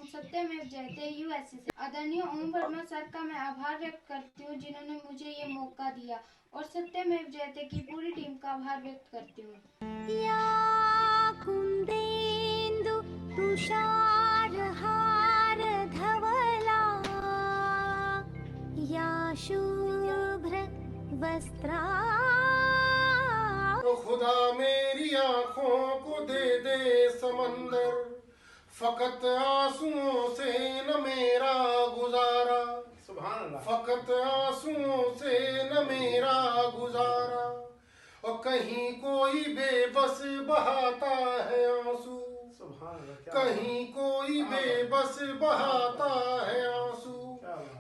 ओम सत्यमेव जयते यूएसए से। आदरणीय ओम वर्मा सर का मैं आभार व्यक्त करती हूँ जिन्होंने मुझे ये मौका दिया, और सत्यमेव जयते की पूरी टीम का आभार व्यक्त करती हूँ। कुंदेन्दु तुषारहार धवला या शुभ्र वस्त्रा। तो खुदा मेरी आंखों को दे दे समंदर, फकत आंसुओं से न मेरा गुजारा, फकत आंसुओं से न मेरा गुजारा। और कहीं कोई बेबस बहाता है आंसू, कहीं कोई बेबस बहाता है आंसू,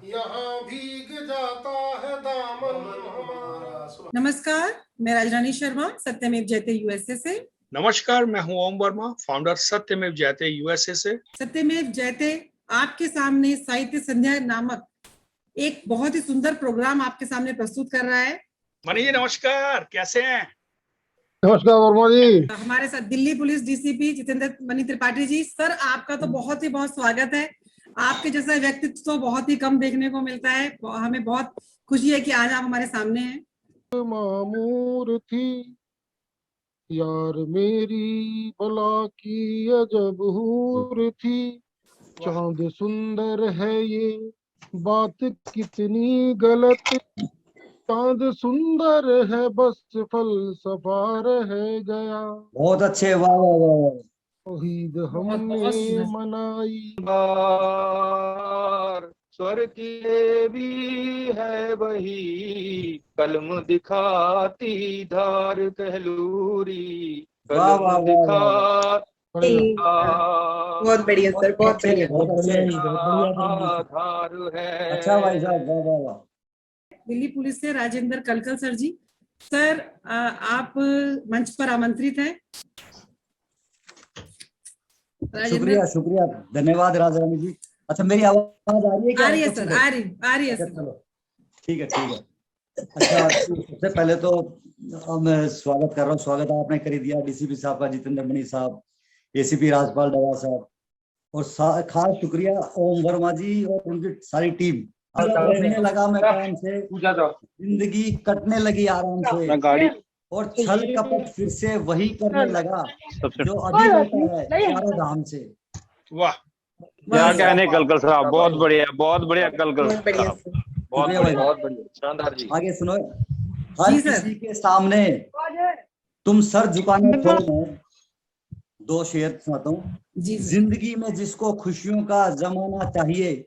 यहाँ भीग जाता है दामन हमारा। नमस्कार, मैं राजरानी शर्मा, सत्यमेव जयते यूएसए से। नमस्कार, मैं हूं ओम वर्मा, फाउंडर सत्यमेव जयते यूएसए से। सत्यमेव जयते आपके सामने साहित्य संध्या नामक एक बहुत ही सुंदर प्रोग्राम आपके सामने प्रस्तुत कर रहा है। मनी जी नमस्कार, कैसे हैं? नमस्कार वर्मा जी। हमारे साथ Delhi police DCP Jitendra Mani Tripathi ji. Sir, आपका तो बहुत स्वागत है। आपके जैसा व्यक्तित्व तो बहुत ही कम देखने को मिलता है। हमें बहुत खुशी है कि आज आप हमारे सामने हैं। मामूर थी यार मेरी भला की अजब हूर थी, चांद सुंदर है ये बात कितनी गलत, चांद सुंदर है बस फलसफा रह गया। बहुत अच्छे, वाह वाह वाह। ईद हमने मनाई स्वर की भी है वही, कलम दिखाती धार कहलूरी, कलम दिखा। बहुत बढ़िया सर, बहुत बढ़िया। धार है। अच्छा भाई साहब, वाह वाह वाह। दिल्ली पुलिस से राजेंद्र कलकल सर जी। सर, आप मंच पर आमंत्रित हैं। शुक्रिया शुक्रिया, धन्यवाद राजारानी जी। अच्छा, मेरी आवाज आ रही है क्या? आ रही है सर, आ रही है सर। चलो ठीक है ठीक है। अच्छा, सबसे पहले तो मैं स्वागत कर रहा हूँ। स्वागत आपने कर दिया डीसीपी साहब का, जितेंद्र मनी साहब, एसीपी राजपाल डवा साहब, और खास शुक्रिया ओम वर्मा जी और उनकी सारी टीम। बसने लगा मैं काम से, जिंदगी कटने लगी आराम से, और छल कपट फिर से वही करने लगा जो अभी होता है चारों धाम से। वाह, क्या कहने कलकल साहब, बहुत बढ़िया कलकल साहब, बहुत बढ़िया, शानदार जी। आगे सुनो। हर किसी के सामने तुम सर झुकाना छोड़ो। दो शेर सुनाता हूँ। जिंदगी में जिसको खुशियों का जमाना चाहिए,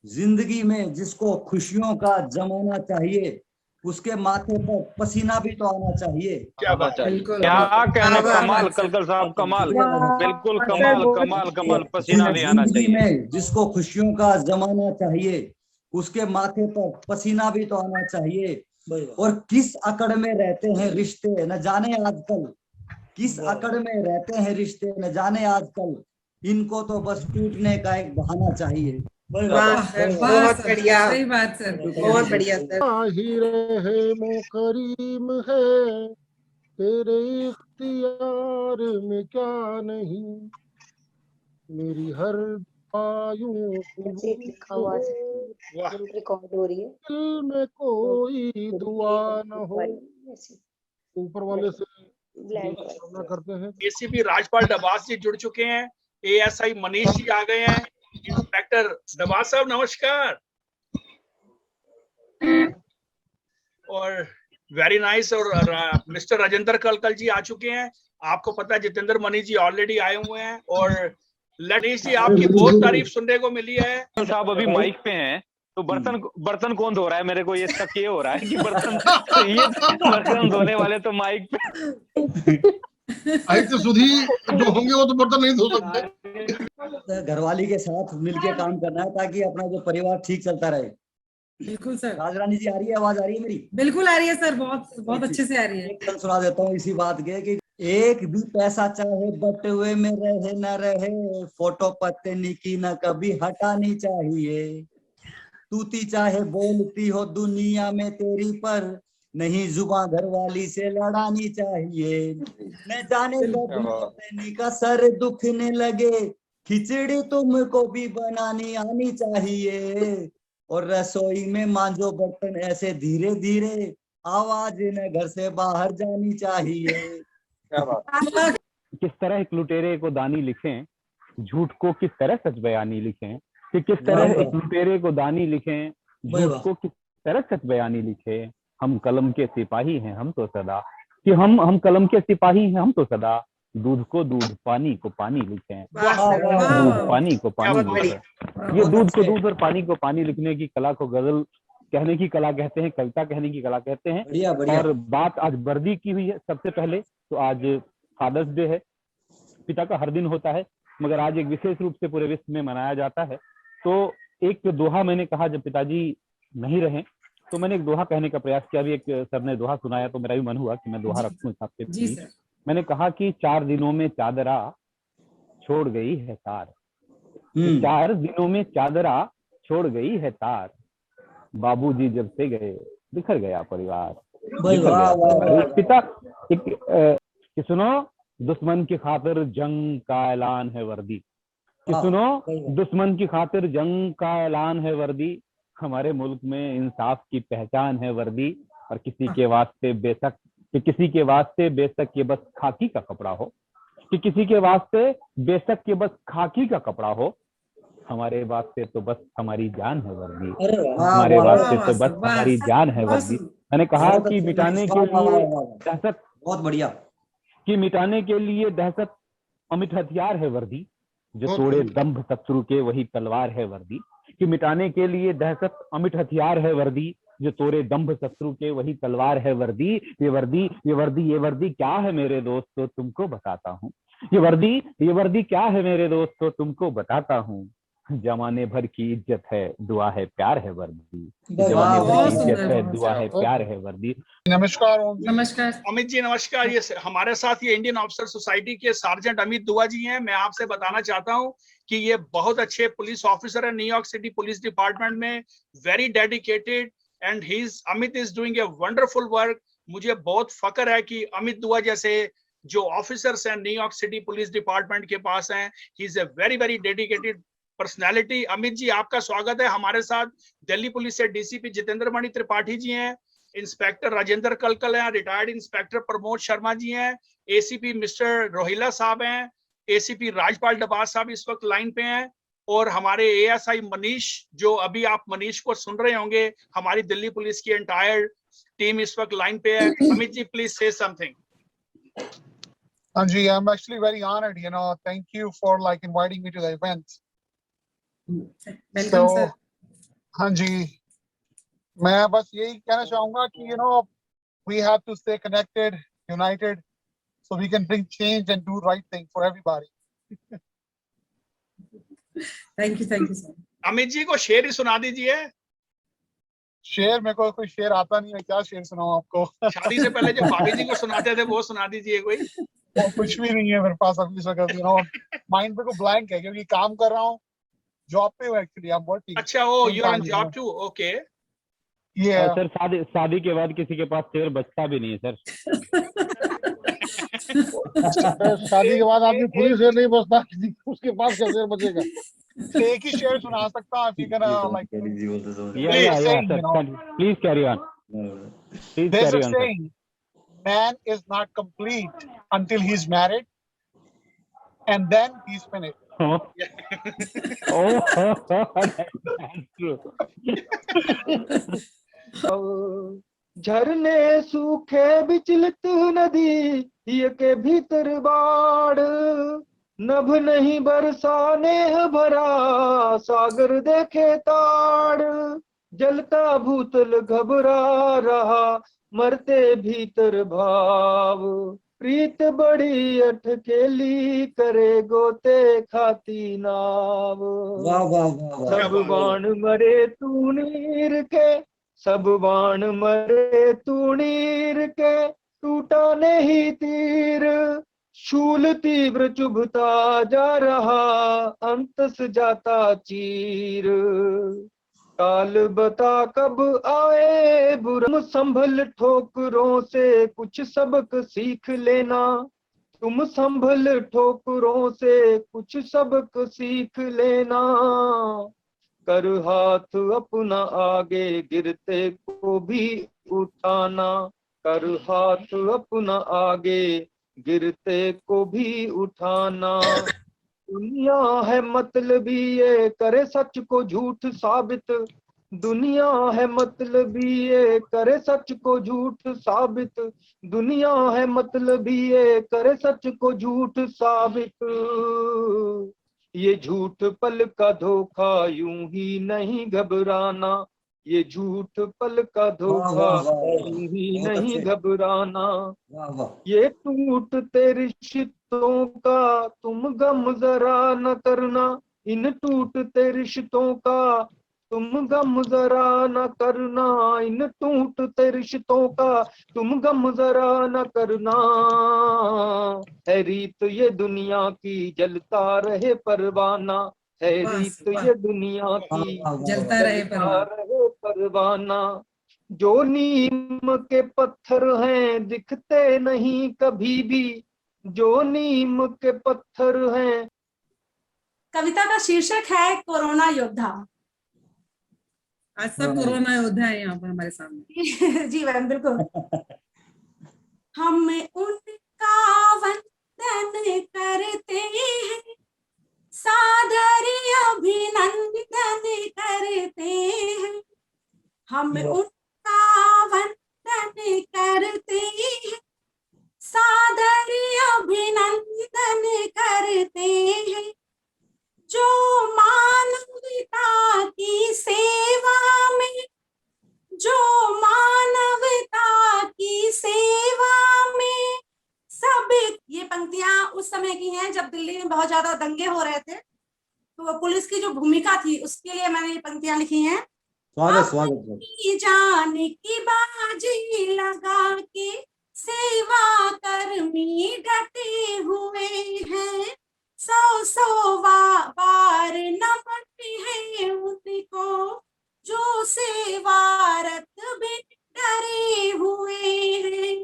जिंदगी में जिसको खुशियों का जमाना चाहिए, उसके माथे पर पसीना भी तो आना चाहिए। क्या बात है, क्या कहने, कमाल कलकल साहब, कमाल, बिल्कुल कमाल, पसीना भी आना चाहिए। जिंदगी में जिसको खुशियों का जमाना चाहिए, उसके माथे पर पसीना भी तो आना चाहिए। और किस अकड़ में रहते हैं रिश्ते न जाने आजकल, किस अकड़ में रहते हैं रिश्ते न जाने आजकल, इनको तो बस टूटने का एक बहाना चाहिए। बहुत बढ़िया, सही बात सर, बहुत बढ़िया सर। करीम है तेरे इख्तियार में क्या नहीं, मेरी हर रिकॉर्ड हो रही है, दिल में कोई दुआ न हो, ऊपर वाले से प्रार्थना करते हैं। एसीपी राजपाल डबास जी जुड़ चुके हैं, एएसआई मनीष जी आ गए हैं, इंस्पेक्टर डबास साहब नमस्कार, और वेरी नाइस, और मिस्टर राजेंद्र कलकल जी आ चुके हैं। आपको पता है जितेंद्र मनी जी ऑलरेडी आए हुए हैं, और लनीश जी आपकी बहुत तारीफ सुनने को मिली है। साहब अभी माइक पे हैं, तो बर्तन कौन धो रहा है? मेरे को ये शक ये हो रहा है कि बर्तन धोने वाले तो माइक पे तो सुधी जो होंगे वो तो बर्तन नहीं धो सकते। घरवाली के साथ मिलके काम करना है ताकि अपना जो परिवार ठीक चलता रहे। बिल्कुल सर। राजरानी जी, आ रही है आवाज? आ रही है मेरी? बिल्कुल आ रही है सर, बहुत अच्छे से आ रही है। एक सुना देता हूँ इसी बात के कि एक भी पैसा चाहे बटुए में रहे न रहे, फोटो पत्नी की न कभी हटानी चाहिए। तूती चाहे बोलती हो दुनिया में तेरी पर, नहीं जुबान घरवाली से लड़ानी चाहिए। न जाने पत्नी का सर दुखने लगे, खिचड़ी तुमको भी बनानी आनी चाहिए, और रसोई में मांजो बर्तन ऐसे धीरे धीरे, आवाज न घर से बाहर जानी चाहिए। क्या बात। किस तरह एक लुटेरे को दानी लिखें, झूठ को किस तरह सच बयानी लिखें, कि किस तरह वाह, एक लुटेरे को दानी लिखें, वाह, झूठ वाह। को किस तरह सच बयानी लिखें। हम कलम के सिपाही हैं हम तो सदा, कि हम कलम के सिपाही हैं हम तो सदा, दूध को दूध पानी को पानी लिखें, वाह वाह, सर, वाह, वाह, दूध वाह, पानी को क्या पानी बात है। लिखें। ये बहुत दूध को अच्छे। दूध और पानी को पानी लिखने की कला को गजल कहने की कला कहते हैं, कविता कहने की कला कहते हैं। बढ़िया बढ़िया। और बात आज वर्दी की हुई है। सबसे पहले तो आज फादर्स डे है, पिता का हर दिन होता है, मगर आज एक विशेष रूप से पूरे विश्व में मनाया जाता है। तो एक दोहा मैंने कहा, जब पिताजी नहीं रहे तो मैंने एक दोहा कहने का प्रयास किया। अभी एक सर ने दोहा सुनाया तो मेरा भी मन हुआ कि मैं दोहा जी, रखूं आपके जी बीच। सर। मैंने कहा कि 4 दिनों में चादरा छोड़ गई है तार, हम्म। 4 दिनों में चादरा छोड़ गई है तार, बाबूजी जब से गए बिखर गया परिवार, भाई बिखर वाह गया वाह परिवार। वाह। एक पिता कि सुनो दुश्मन की खातिर जंग का ऐलान है वर्दी, कि हाँ, सुनो सही बात। दुश्मन की खातिर जंग का ऐलान है वर्दी, हमारे मुल्क में इंसाफ की पहचान है वर्दी। और किसी के वास्ते बेशक ये बस खाकी का कपड़ा हो, कि किसी के वास्ते बेशक ये बस खाकी का कपड़ा हो, हमारे वास्ते तो बस हमारी जान है वर्दी, अरे वाह हमारे वाह वास्ते वाह तो सर, बस वाह। हमारी जान है बहुत वर्दी। सुंदर। मैंने कहा बहुत कि अच्छे, मिटाने वाह, के वाह, लिए वाह, वाह, वाह। दहशत बहुत बढ़िया। कि मिटाने के लिए दहशत अमिट हथियार है वर्दी, जो बहुत तोड़े बढ़िया। दंभ शत्रु के वही तलवार है वर्दी, कि मिटाने के लिए दहशत अमिट हथियार है वर्दी, जो तोड़े दंभ शत्रु के वही तलवार है वर्दी। ये वर्दी क्या है मेरे दोस्तों तुमको बताता हूँ, ये वर्दी क्या है मेरे दोस्तों तुमको बताता हूँ, जमाने भर की इज्जत है दुआ है प्यार है वर्दी, जमाने भर बहुत की सुंदर, इज्जत है बहुत दुआ है सुंदर। प्यार है वर्दी। नमस्कार ओम जी। नमस्कार। अमित जी नमस्कार। ये हमारे साथ ये इंडियन ऑफिसर सोसाइटी के सार्जेंट अमित दुआ जी हैं। मैं आपसे बताना चाहता हूं कि ये बहुत अच्छे पुलिस ऑफिसर है न्यूयॉर्क सिटी पुलिस डिपार्टमेंट में, very dedicated, and Amit is doing a wonderful work. मुझे बहुत फक्र है कि अमित दुआ जैसे जो ऑफिसर्स हैं न्यूयॉर्क सिटी पुलिस डिपार्टमेंट के पास हैं। He is a very very dedicated personality. Amit ji आपका स्वागत है हमारे साथ। दिल्ली पुलिस से डीसीपी जितेंद्र मणि त्रिपाठी जी हैं, इंस्पेक्टर राजेंद्र कलकल हैं, रिटायर्ड इंस्पेक्टर प्रमोद शर्मा जी हैं, एसीपी मिस्टर रोहिला साहब हैं, एसीपी राजपाल डबास साहब इस वक्त लाइन पे हैं, और हमारे एएसआई मनीष, जो अभी आप मनीष को सुन रहे होंगे, हमारी दिल्ली पुलिस की एंटायर टीम इस वक्त लाइन पे है। अमित जी प्लीज से समथिंग। हाँ जी, I'm actually very honored, you know, thank you for like inviting me to the event. Welcome sir. हाँ जी, मैं बस यही कहना चाहूंगा कि you know we have to stay connected, united, so we can bring change and do right thing for everybody. Thank you sir. Amit ji को शेर ही सुना दीजिए। शेर मेरे को कोई शेर आता नहीं है, क्या शेर सुनाऊं आपको? शादी से पहले जो भाभी जी को सुनाते थे वो सुना दीजिए कोई। और कुछ भी नहीं है मेरे पास अभी इस वक्त, you know, माइंड पे को ब्लैंक है क्योंकि काम कर रहा हूँ, जॉब पे हूँ एक्चुअली, आई एम वर्किंग। अच्छा, oh you are on job too, okay. ये सर शादी के बाद किसी के पास शेर बचता भी नहीं है सर। शादी के बाद आदमी खुद ही शेर नहीं बचता, उसके पास क्या शेर बचेगा? एक ही शेर सुना सकता हूँ, if you're gonna like Yeah, saying, sir. you know. Please carry on. Please There's carry a on, sir. saying, man is not complete until he's married, and then he's finished. That's true. झरने सूखे विचलित नदी के भीतर बाढ़, नभ नहीं बरसाने भरा सागर देखे ताड़, जलता भूतल घबरा रहा मरते भीतर भाव, प्रीत बड़ी अटकेली करे गोते खाती नाव। वाह वाह वाह वाह। सब बाण मरे तू नीर के, सब बाण मरे तू नीर के, टूटा नहीं तीर, शूल तीव्र चुभता जा रहा अंत जाता चीर, काल बता कब आए बुरा, संभल ठोकरों से कुछ सबक सीख लेना, तुम संभल ठोकरों से कुछ सबक सीख लेना, कर हाथ अपना आगे गिरते को भी उठाना, कर हाथ अपना आगे गिरते को भी उठाना। दुनिया है मतलबी ये करे सच को झूठ साबित, दुनिया है मतलबी ये करे सच को झूठ साबित, दुनिया है मतलबी ये करे सच को झूठ साबित। ये झूठ पल का धोखा यूं ही नहीं घबराना, ये झूठ पल का धोखा यूं ही नहीं घबराना। ये टूटते रिश्तों का तुम गम जरा न करना, इन टूटते रिश्तों का तुम गम जरा न करना, इन टूटते रिश्तों का तुम गम जरा न करना। है रीत ये दुनिया की जलता रहे परवाना, है रीत ये दुनिया की जलता रहे परवाना। जो नीम के पत्थर हैं दिखते नहीं कभी भी, जो नीम के पत्थर हैं। कविता का शीर्षक है कोरोना योद्धा। आज सब कोरोना योद्धा है यहाँ पर हमारे सामने। जी मैम बिल्कुल। हम उनका वंदन करते हैं, सादर अभिनंदन करते हैं, हम उनका वंदन करते हैं, सादर अभिनंदन करते हैं। जो मानवता की सेवा में, जो मानवता की सेवा में सब। ये पंक्तियां उस समय की हैं जब दिल्ली में बहुत ज्यादा दंगे हो रहे थे, तो पुलिस की जो भूमिका थी उसके लिए मैंने ये पंक्तियां लिखी हैं। स्वागत जान की बाजी लगा के सेवा कर्मी डटे हुए हैं, सौ सौ बार नमन है उनको, जो सेवारत भी डरे हुए हैं।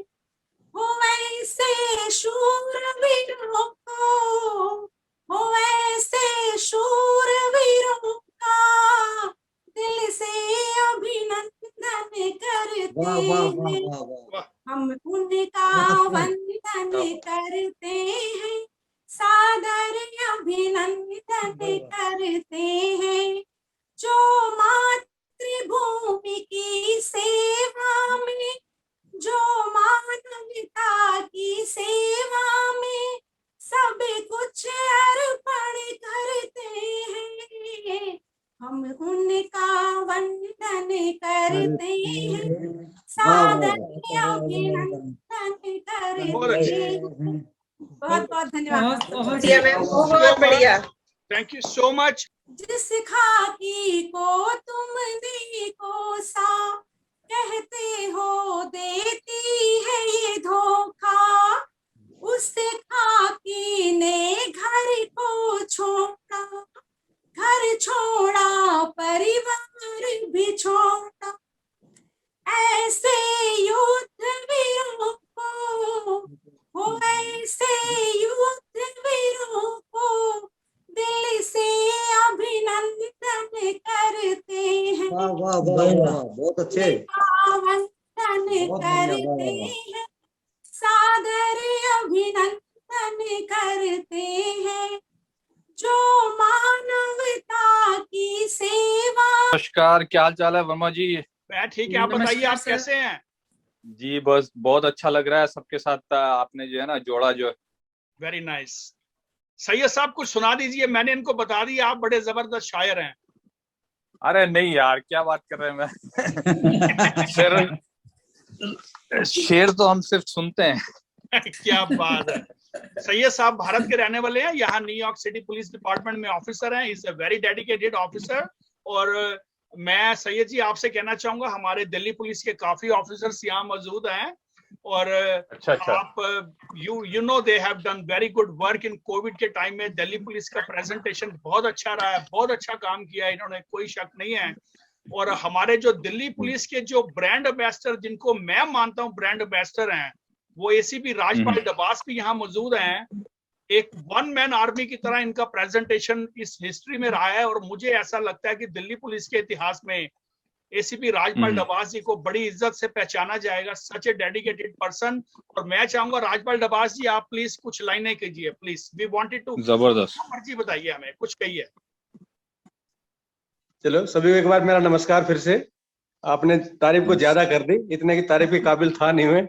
हो वैसे शूरवीरों को, हो वैसे शूरवीरों का दिल से अभिनंदन करते हैं। हम उनका वंदन करते हैं, सादर अभिनंदन करते हैं। जो मातृभूमि की सेवा में, जो मानवता की सेवा में सब कुछ अर्पण करते हैं। हम उनका वंदन करते हैं, सादर अभिनंदन करते हैं। बहुत बहुत धन्यवाद। बहुत बढ़िया, थैंक यू सो मच। जिस खाकी को तुमने कोसा, कहते हो देती है ये धोखा, उस खाकी ने घर को छोड़ा, घर छोड़ा परिवार भी छोड़ा। ऐसे युद्धवीरों को, हो ऐसे युद्धवीरों को दिल से अभिनंदन करते हैं। वाह वाह वाह वाह, बहुत अच्छे। वंदन करते हैं, सादर अभिनंदन करते हैं। जो मानवता की सेवा। नमस्कार, क्या हाल चाल है वर्मा जी? मैं ठीक है, आप बताइए आप कैसे हैं? जी बस बहुत अच्छा लग रहा है सबके साथ आपने जो है ना जोड़ा जो। Very nice. सैयद साहब कुछ सुना दीजिए, मैंने इनको बता दिया आप बड़े जबरदस्त शायर हैं। अरे नहीं यार, क्या बात कर रहे हैं मैं। शेर तो हम सिर्फ सुनते हैं। क्या बात है। सैयद साहब भारत के रहने वाले हैं, यहाँ न्यूयॉर्क सिटी पुलिस डिपार्टमेंट में ऑफिसर हैं। Is a very dedicated officer. और मैं सैयद जी आपसे कहना चाहूंगा, हमारे दिल्ली पुलिस के काफी ऑफिसर्स यहाँ मौजूद हैं और अच्छा। आप you know they have done very good work in Covid के टाइम में। दिल्ली पुलिस का प्रेजेंटेशन बहुत अच्छा रहा है, बहुत अच्छा काम किया है इन्होंने, कोई शक नहीं है। और हमारे जो दिल्ली पुलिस के जो ब्रांड एम्बेसडर, जिनको मैं मानता हूँ ब्रांड एम्बेसडर हैं, वो एसीपी राजपाल डबास भी यहाँ मौजूद हैं। एक वन मैन आर्मी की तरह इनका प्रेजेंटेशन इस हिस्ट्री में रहा है और मुझे ऐसा लगता है कि दिल्ली पुलिस के इतिहास में एसीपी राजपाल डबास जी को बड़ी इज्जत से पहचाना जाएगा, सच ए डेडिकेटेड पर्सन। और मैं चाहूंगा राजपाल डबास जी आप प्लीज कुछ लाइनें कीजिए प्लीज, वी वांटेड टू। जबरदस्त। मर्जी बताइए हमें, कुछ कहिए। चलो सभी को एक बार मेरा नमस्कार फिर से। आपने तारीफ को ज्यादा कर दी, इतने की तारीफ के काबिल था नहीं मैं।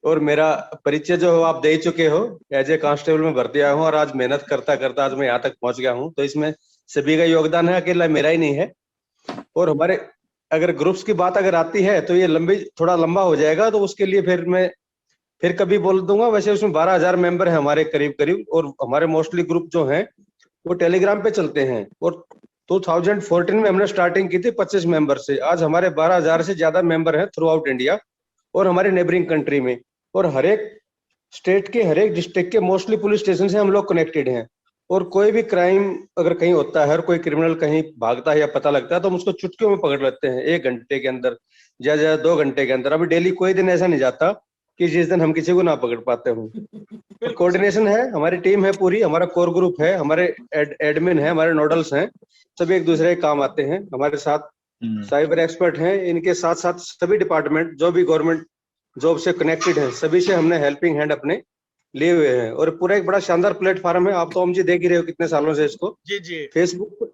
और मेरा परिचय जो हो आप दे चुके हो, एज ए कांस्टेबल में भर्ती आया हूँ और आज मेहनत करता करता आज मैं यहाँ तक पहुंच गया हूँ। तो इसमें सभी का योगदान है, अकेला मेरा ही नहीं है। और हमारे अगर ग्रुप्स की बात अगर आती है तो ये थोड़ा लंबा हो जाएगा, तो उसके लिए फिर कभी बोल दूंगा। वैसे उसमें 12,000 मेंबर है हमारे करीब करीब, और हमारे मोस्टली ग्रुप जो हैं वो टेलीग्राम पे चलते हैं। और 2014 में हमने स्टार्टिंग की थी 25 मेंबर से, आज हमारे 12,000 से ज्यादा मेंबर हैं थ्रू आउट इंडिया और हमारे नेबरिंग कंट्री में। और हर एक स्टेट के हर एक डिस्ट्रिक्ट के मोस्टली पुलिस स्टेशन से हम लोग कनेक्टेड हैं। और कोई भी क्राइम अगर कहीं होता है, हर कोई क्रिमिनल कहीं भागता है या पता लगता है, तो हम उसको चुटकियों में पकड़ लेते हैं 1 घंटे के अंदर, ज्यादा 2 घंटे के अंदर। अभी डेली कोई दिन ऐसा नहीं जाता कि जिस दिन हम किसी को ना पकड़ पाते हूँ। कोऑर्डिनेशन है, हमारी टीम है पूरी, हमारा कोर ग्रुप है, हमारे एडमिन है, हमारे नोडल्स हैं, सभी एक दूसरे के काम आते हैं। हमारे साथ साइबर एक्सपर्ट हैं, इनके साथ साथ सभी डिपार्टमेंट जो भी गवर्नमेंट जॉब से कनेक्टेड हैं, सभी से हमने हेल्पिंग हैंड अपने लिए हुए हैं। और पूरा एक बड़ा शानदार प्लेटफॉर्म है, आप तो हम जी देख ही रहे हो कितने सालों से इसको। जी जी फेसबुक।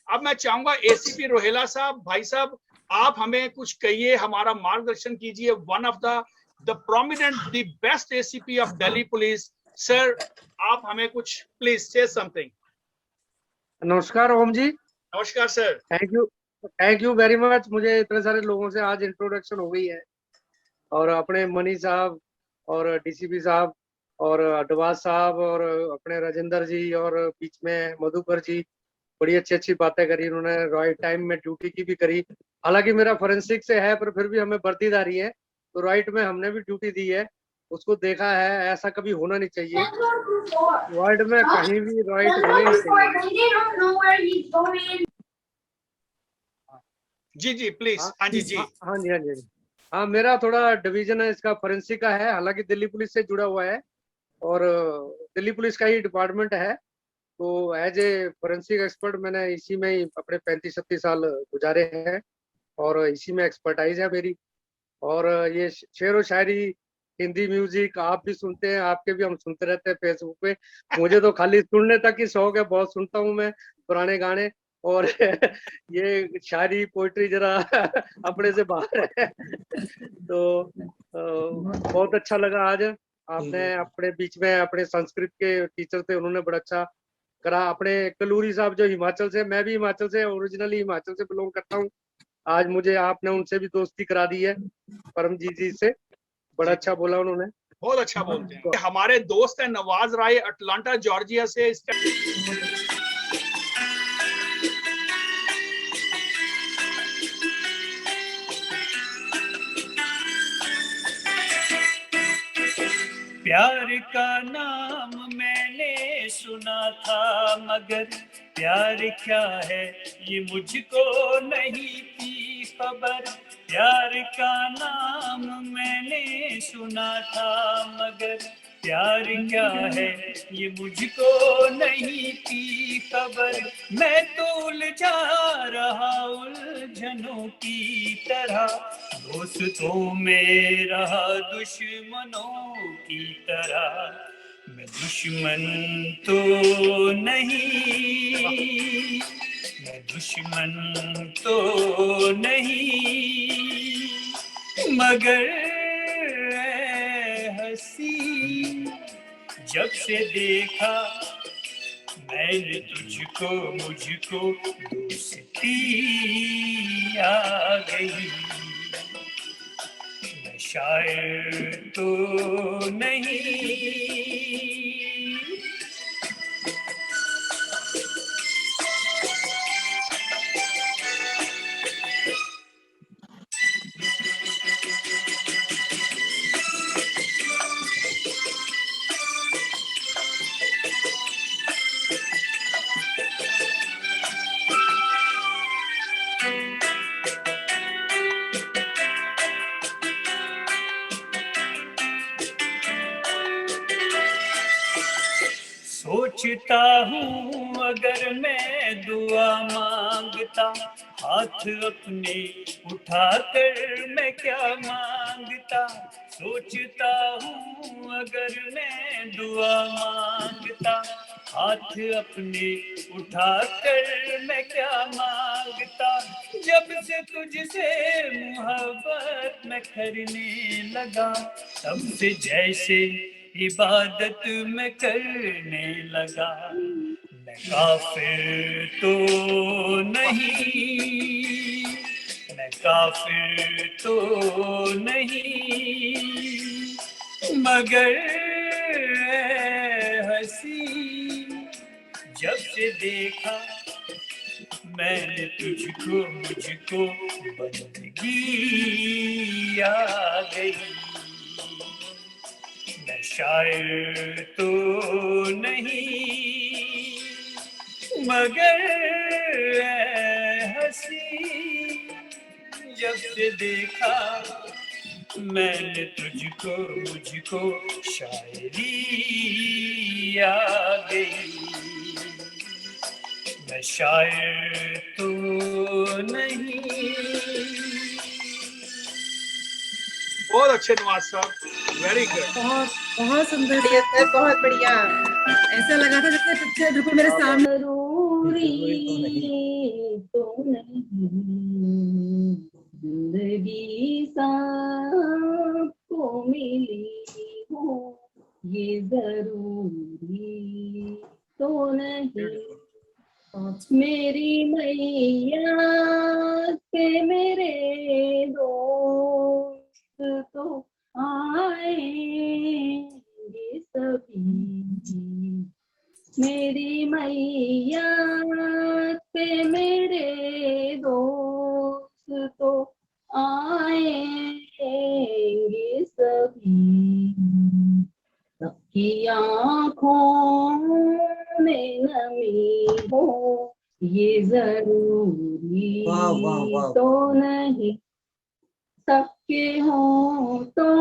अब मैं चाहूंगा एसीपी रोहेला साहब, भाई साहब आप हमें कुछ कहिए, हमारा मार्गदर्शन कीजिए। One of the prominent the best ACP of Delhi police, sir आप हमें कुछ प्लीज से समथिंग। नमस्कार ओम जी। नमस्कार sir. Thank you very much. मुझे इतने सारे लोगों से आज इंट्रोडक्शन हो गई है, और अपने मनी साहब और डीसीपी साहब और डबास साहब और अपने राजेंद्र जी और बीच में मधुकर जी, बड़ी अच्छी बातें करी उन्होंने। राइट टाइम में ड्यूटी की भी करी। हालांकि मेरा फोरेंसिक से है, पर फिर भी हमें वर्दीदारी है, तो राइट में हमने भी ड्यूटी दी है, उसको देखा है। ऐसा कभी होना नहीं चाहिए वर्ल्ड में, कहीं भी राइट होने नहीं चाहिए। जी जी प्लीज। हाँ जी जी। हाँ जी हाँ जी हाँ, मेरा थोड़ा डिवीजन है इसका फोरेंसिक का है, हालांकि दिल्ली पुलिस से जुड़ा हुआ है और दिल्ली पुलिस का ही डिपार्टमेंट है। तो एज ए फोरेंसिक एक्सपर्ट मैंने इसी में ही अपने 35-36 साल गुजारे हैं और इसी में एक्सपर्टाइज है मेरी। और ये शेर व शायरी, हिंदी म्यूजिक आप भी सुनते हैं, आपके भी हम सुनते रहते हैं फेसबुक पे। मुझे तो खाली सुनने तक ही शौक है, बहुत सुनता हूँ मैं पुराने गाने। और ये शायरी पोइट्री जरा अपने से बाहर है। तो बहुत अच्छा लगा आज आपने अपने बीच में, अपने संस्कृत के टीचर थे उन्होंने बड़ा अच्छा करा। अपने कलूरी साहब जो हिमाचल से, मैं भी हिमाचल से ओरिजिनली हिमाचल से बिलोंग करता हूँ, आज मुझे आपने उनसे भी दोस्ती करा दी है, परमजीत जी से। बड़ा अच्छा बोला उन्होंने, बहुत अच्छा बोलते हैं। हमारे दोस्त है नवाज राय अटलांटा जॉर्जिया से। प्यार का नाम मैंने सुना था, मगर प्यार क्या है ये मुझको नहीं थी खबर। प्यार का नाम मैंने सुना था, मगर प्यार क्या है ये मुझको नहीं थी खबर। मैं तो उलझा रहा उलझनों की तरह, दोस्तों में रहा दुश्मनों की तरह। मैं दुश्मन तो नहीं, मैं दुश्मन तो नहीं, मगर हंसी जब से देखा मैंने तुझको, मुझको दोस्ती आ गई। मैं शायर तो नहीं। सोचता हूँ अगर मैं दुआ मांगता, हाथ अपने उठाकर मैं क्या मांगता। सोचता हूँ अगर मैं दुआ मांगता, हाथ अपने उठाकर मैं क्या मांगता। जब से तुझसे मोहब्बत मैं करने लगा, तब से जैसे इबादत मैं करने लगा। मैं काफिर तो नहीं, मैं काफिर तो नहीं, मगर हंसी जब से देखा मैंने तुझको, मुझको बंदगी आ गई। मैं शायर तो नहीं, मगर हंसी जब से देखा मैंने तुझको, मुझको शायरी आ गई। मैं शायर तो नहीं। बहुत अच्छे नवाज साहब, वेरी गुड। बहुत बहुत सुंदर, बहुत बढ़िया। ऐसा लगा था जैसे पिक्चर बिल्कुल मेरे सामने। तो नहीं जिंदगी सबको मिली हो, ये जरूरी तो नहीं। मेरी मैया के मेरे दोस्त तो आएंगे सभी। मेरी मैया पे मेरे दोस्त तो आएंगे सभी। सबकी आँखों में नमी हो, ये जरूरी तो नहीं। सबके होठों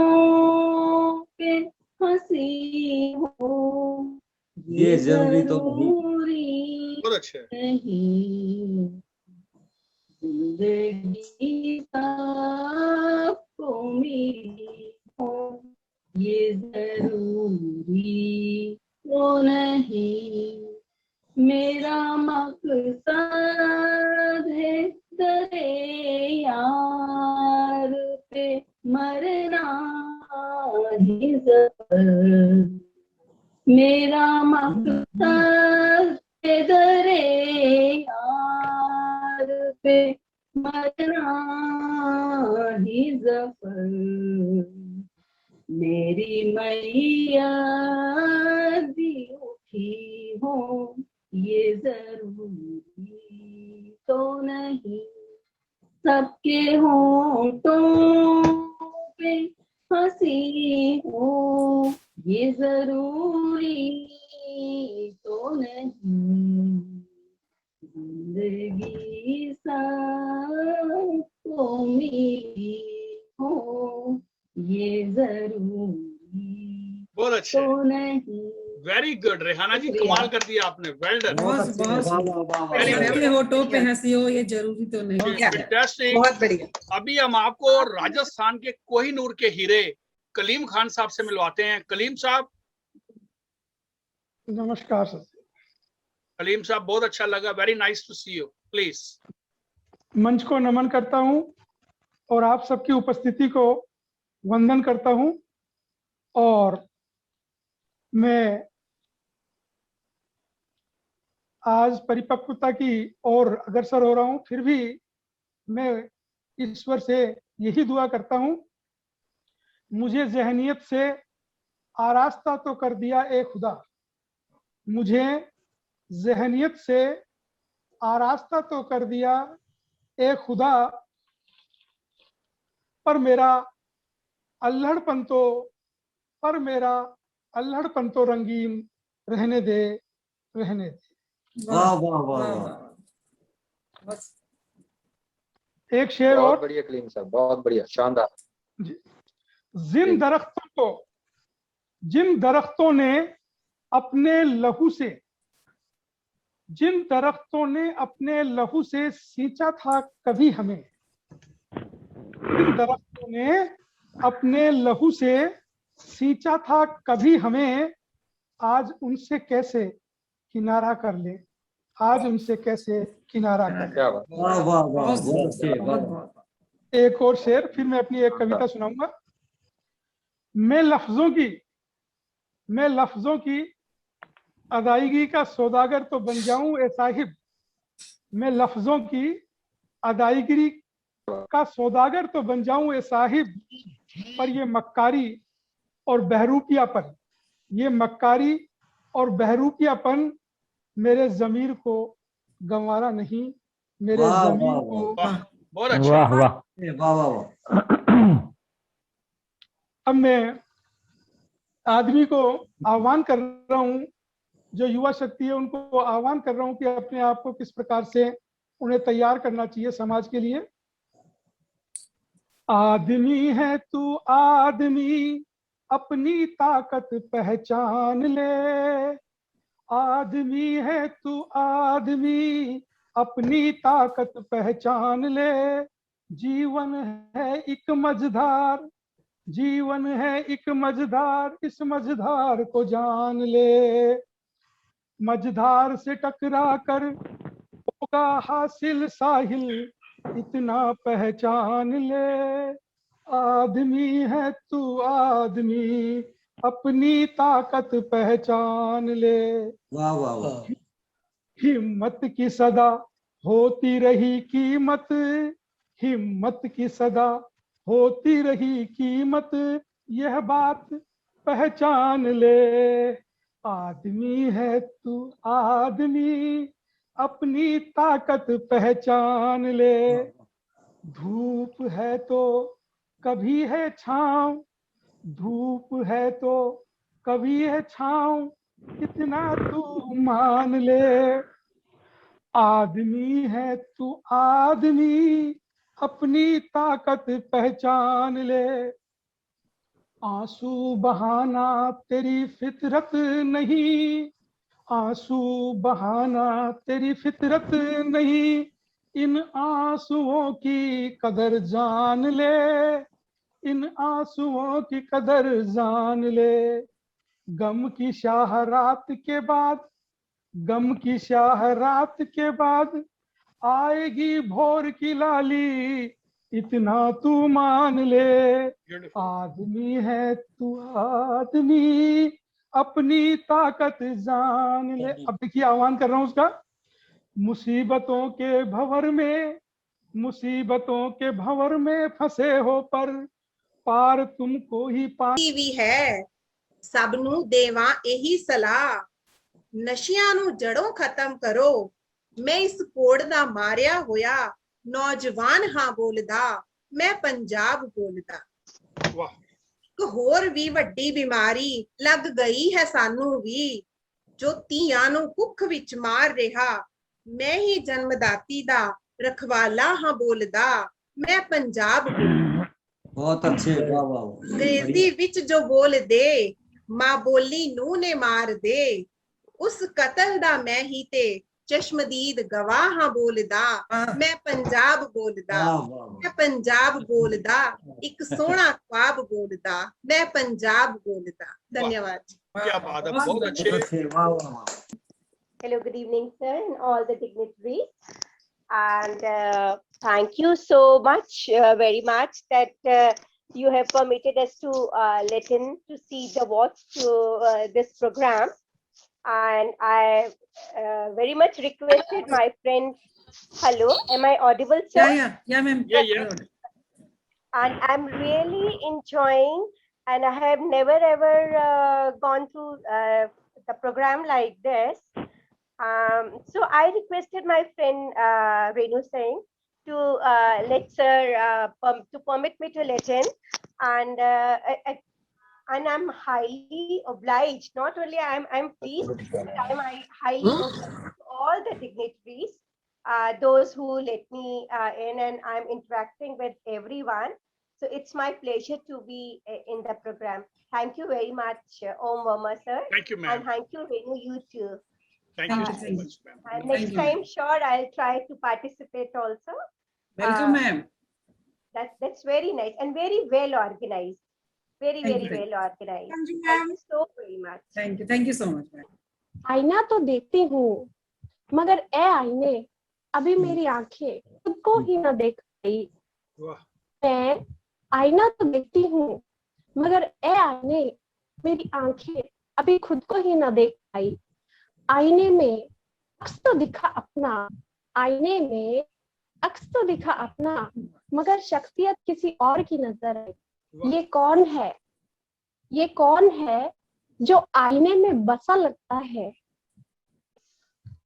पे हंसी हो, ये जरूरी तो नहीं। जिंदगी सबको मिली हो, ये जरूरी तो नहीं। मेरा मकसद है दरे यार पे मरना ही ज़फर। मेरा मकसद है दरे यार पे मरना ही ज़फर। मेरी मैया दी उठी हो, ये जरूरी तो नहीं। सबके होठों पे हंसी हो, ये जरूरी तो नहीं। जिंदगी सबको मिली हो, ये जरूरी बहुत अच्छे, तो नहीं। Very good. रेहाना जी, कमाल कर दिया आपने, वेल डन। सबके होठों पे हंसी हो, ये जरूरी तो नहीं। फैंटास्टिक, बहुत बढ़िया। अभी हम आपको राजस्थान के कोहिनूर के हीरे कलीम खान साहब से मिलवाते हैं। कलीम साहब। नमस्कार सर। कलीम साहब, बहुत अच्छा लगा, very nice to see you. Please. मंच को नमन करता हूं और आप सबकी उपस्थिति को वंदन करता हूं। और मैं आज परिपक्वता की ओर अग्रसर हो रहा हूं, फिर भी मैं ईश्वर से यही दुआ करता हूं, मुझे ज़हनियत से आरास्ता तो कर दिया ए खुदा। मुझे ज़हनियत से आरास्ता तो कर दिया ए खुदा, पर मेरा अल्हड़पन तो रंगीन रहने दे, रहने दे। वाह वाह वाह। एक शेर बहुत और। बढ़िया कलीम साहब, बहुत बढ़िया, शानदार। जिन दरख्तों ने अपने लहू से जिन दरख्तों ने अपने लहू से सींचा था कभी हमें, जिन दरख्तों ने अपने लहू से सींचा था कभी हमें, आज उनसे कैसे किनारा कर ले, आज उनसे कैसे किनारा कर ले। वाह वाह वाह, बहुत अच्छे, वाह। एक और शेर, फिर मैं अपनी एक कविता सुनाऊंगा। मैं लफ्जों की अदायगी का सौदागर तो बन जाऊं ए साहिब, मैं लफ्जों की अदायगी का सौदागर तो बन जाऊं ए साहिब, पर ये मक्कारी और बहरूपियापन, ये मक्कारी और बहरूपियापन मेरे ज़मीर को गंवारा नहीं, मेरे वाह ज़मीर वाह को। वाह, बहुत अच्छा। वाह वाह वाह वाह वाह। अब मैं आदमी को आह्वान कर रहा हूँ, जो युवा शक्ति है उनको आह्वान कर रहा हूँ कि अपने आप को किस प्रकार से उन्हें तैयार करना चाहिए समाज के लिए। आदमी है तू आदमी, अपनी ताकत पहचान ले, आदमी है तू आदमी, अपनी ताकत पहचान ले, जीवन है एक मझधार, जीवन है एक मझधार, इस मझधार को जान ले, मझधार से टकरा कर होगा हासिल साहिल, इतना पहचान ले, आदमी है तू आदमी, अपनी ताकत पहचान ले। वाह वाह वाह। हिम्मत की सदा होती रही कीमत, हिम्मत की सदा होती रही कीमत, यह बात पहचान ले, आदमी है तू आदमी, अपनी ताकत पहचान ले, धूप है तो कभी है छांव, धूप है तो कभी है छांव, इतना तू मान ले, आदमी है तू आदमी, अपनी ताकत पहचान ले, आंसू बहाना तेरी फितरत नहीं, आंसू बहाना तेरी फितरत नहीं, इन आंसुओं की कदर जान ले, इन आंसुओं की कदर जान ले, गम की शाह रात के बाद, गम की शाह रात के बाद आएगी भोर की लाली, इतना तू मान ले, आदमी है तू आदमी, अपनी ताकत जान ले। अब देखिए आह्वान कर रहा हूं उसका, मुसीबतों के भंवर में, मुसीबतों के भंवर में फंसे हो पर पार तुमको ही ਵੀ ਹੈ ਸਭ ਨੂੰ ਦੇਵਾਂ ਇਹੀ ਸਲਾਹ, ਨਸ਼ਿਆਂ ਨੂੰ ਜੜੋਂ ਖਤਮ ਕਰੋ, ਮੈਂ ਇਸ ਕੋੜ ਦਾ ਮਾਰਿਆ ਹੋਇਆ ਨੌਜਵਾਨ ਹਾਂ ਬੋਲਦਾ, ਮੈਂ ਪੰਜਾਬ ਬੋਲਦਾ। ਇੱਕ ਹੋਰ ਵੀ ਵੱਡੀ ਬਿਮਾਰੀ ਲੱਗ ਗਈ ਹੈ ਸਾਨੂੰ ਵੀ, ਜੋ ਧੀਆਂ ਨੂੰ ਕੁੱਖ ਵਿੱਚ ਮਾਰ ਰਿਹਾ, ਮੈਂ ਹੀ ਜਨਮਦਾਤੀ ਦਾ ਰਖਵਾਲਾ ਹਾਂ ਬੋਲਦਾ, ਮੈਂ ਪੰਜਾਬ ਬੋਲਦਾ। बहुत अच्छे, वाह वाह। अंग्रेजी विच जो बोल दे, मां बोली नूं ने मार दे, उस कतल दा मैं ही ते चश्मदीद गवाह हां बोलदा, मैं पंजाब बोलदा, मैं पंजाब बोलदा, एक सोहना ख्वाब बोलदा, मैं पंजाब बोलदा। धन्यवाद। क्या बात है, बहुत अच्छे। वाह वाह। Hello, good evening, sir, and all the dignitaries. And thank you so much, very much, that you have permitted us to listen to see the watch to this program. And I very much requested my friend. Hello, am I audible, sir? Yeah, ma'am. Yeah. And I'm really enjoying, and I have never ever gone through the program like this. So I requested my friend Renu Singh to let sir to permit me to listen, and I'm highly obliged. Not only I'm pleased, but I'm highly obliged to all the dignitaries, those who let me in, and I'm interacting with everyone. So it's my pleasure to be in the program. Thank you very much, Om Verma sir. Thank you, ma'am. And thank you, Renu, you too. Thank you so Thank you. much, ma'am. And next you, time, sure, I'll try to participate also. Welcome ma'am. That's very nice and very well organized. Very, Thank very you. well organized. Thank you, Thank ma'am. you so very much. Thank you so much ma'am. आईना तो देखती हूँ मगर ए आईने अभी मेरी आंखें खुद को ही न देख पाई. वाह, मैं आईना तो देखती हूँ मगर ए आईने मेरी आंखें अभी खुद को ही न देख पाई. आईने में अक्स तो दिखा अपना, आईने में अक्स तो दिखा अपना, मगर शख्सियत किसी और की नजर आई. ये कौन है? ये कौन है जो आईने में बसा लगता है?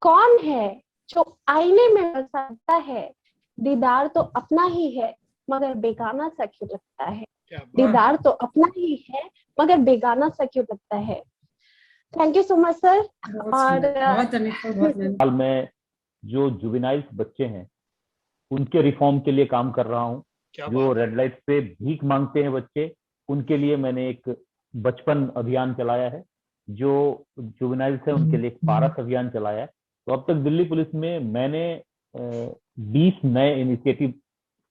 कौन है जो आईने में बसा लगता है? दीदार तो अपना ही है मगर बेगाना सा क्यों लगता है? क्या बात। दीदार तो अपना ही है मगर बेगाना सा क्यों लगता है? Thank you so much sir. और बहुत धन्यवाद. बहुत धन्यवाद. हाल में जो जुवेनाइल्स बच्चे हैं उनके रिफॉर्म के लिए काम कर रहा हूँ. क्या जो बात। रेड लाइट पे भीख मांगते हैं बच्चे, उनके लिए मैंने एक बचपन अभियान चलाया है. जो जुवेनाइल्स है उनके लिए एक पारस अभियान चलाया है. तो अब तक दिल्ली पुलिस में मैंने 20 नए इनिशिएटिव